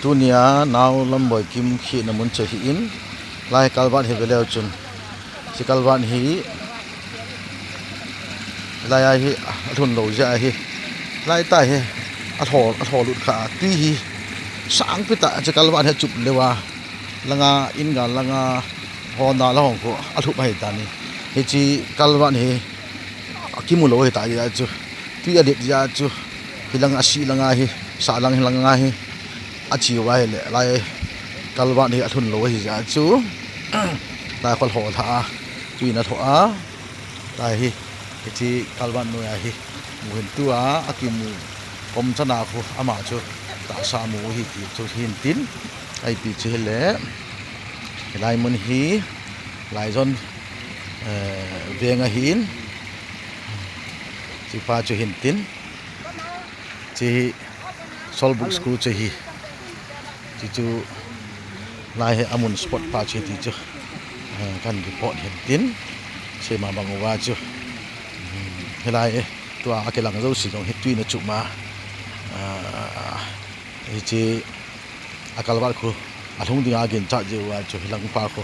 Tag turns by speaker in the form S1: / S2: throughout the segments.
S1: tunia naw lamboi kim khi namun chahi in lai kalwan he veleu chun si kalwan hi lai hi thun lo ja hi lai ta hi a tho lut kha ti hi sang pita cha kalwan he chup lewa langa in ga langa hona la hong ko a thu bai ta ni he chi kalwan he akimulo he ta ya chu ti adet ya chu hilang asi langa hi sa lang langa hi achi wa le lai kalwan hi athun lo hi ja chu ta khol ho tha tui na tho a ta hi chi kalwan no ya hi muhin tu a akimu kom chana khu ama chu ta sa mu hi ti chu hin tin ai pi che le lai mun hi lai zon venga hin chi pa chu hin tin chi solbook school che hi chi chu lai he amun spot pa che ti chu kan report hin tin che ma bang wa chu helai tua akelang zo si dong hetui na chu ma hi chi akalwat khu athung dinga gen cha je wa chu hilang pa khu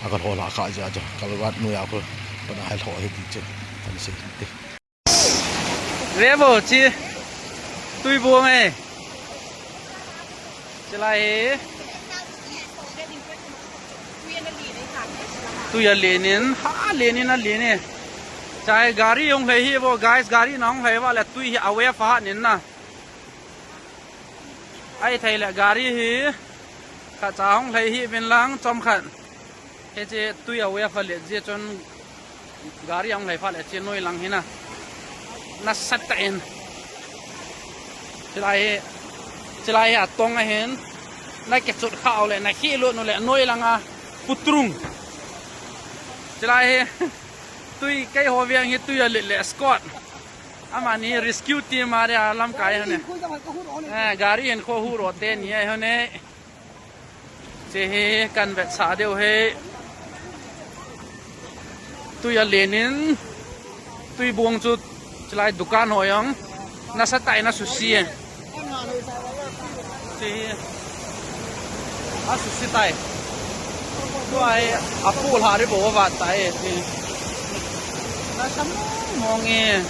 S1: akal hola kha ja jo kalwat nu ya khu bana hai tho he ti chu kan se ti
S2: ve bo chi tui buông ấy chỉ là tui ở Lenin ha Lenin là Lenin trái gari ông thấy hi bo guys gari nó không thấy vào là tui aware phá nín na ai thấy là gari hi cả cháu không thấy hi bên lăng trong khẩn cái gì tui aware phá lệ gì chọn gari ông thấy phá lệ trên nuôi lăng hi na nó sát tên chỉ là à tông à hen nãy cái chút khảo lại nãy khi luôn nó lại nuôi lăng à putrung chỉ là tui cái hồ viên như tui lệ Scott ama ni rescue team mà để làm cái này gari hen kho hu rồi tên như thế này chỉ cần vẹt xả đều hết tui Lenin tui buông chút chỉ là dukan hồi không nasa tay na sushi thì sushi tay tôi apple hari bo wa tay thì na sam mong nghe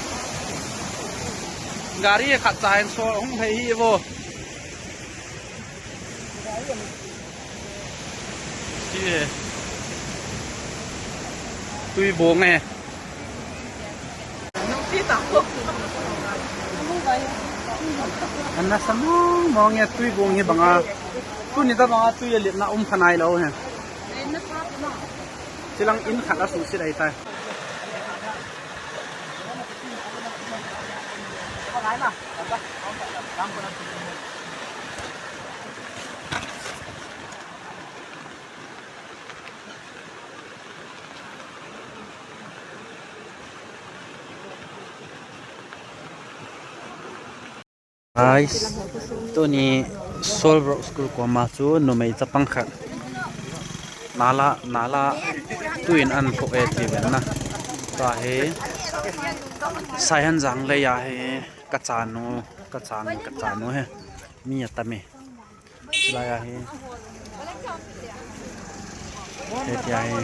S2: gari khát tay so không thấy hi vô thì tôi buông nghe anh nãy sớm mong nghe tui buông nghe bằng à tui nãy ta bằng à tui liệt na khanai lâu ha chỉ lang in khát là sushi đây tay guys to ni Solbrook school ko ma chu no mei chapang khat nala tuin an ko e ti ven na ta he sai han jang le ya he ka chanu he mi ta me la ya he ya he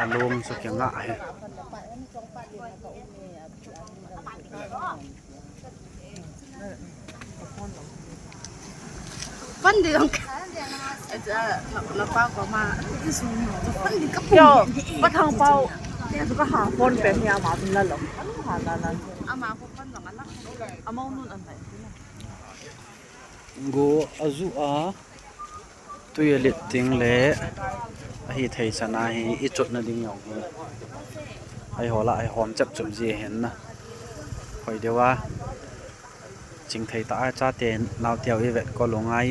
S2: along su kyang nga he
S3: phân đi không là bao có mà phân đi cấp yo bắt hàng baoเนี่ยก็หาคนเป็นยาหมาเป็นละหรอหาละอามาคนphân bằng ăn lắm among nun ăn vậy
S2: go azu a tui lit ting le hi thei chana hi I chot na ding yong ai hola ai hom chap chup ji hen na hoi dewa ching thei ta cha ten naw tiaw I vet ko longai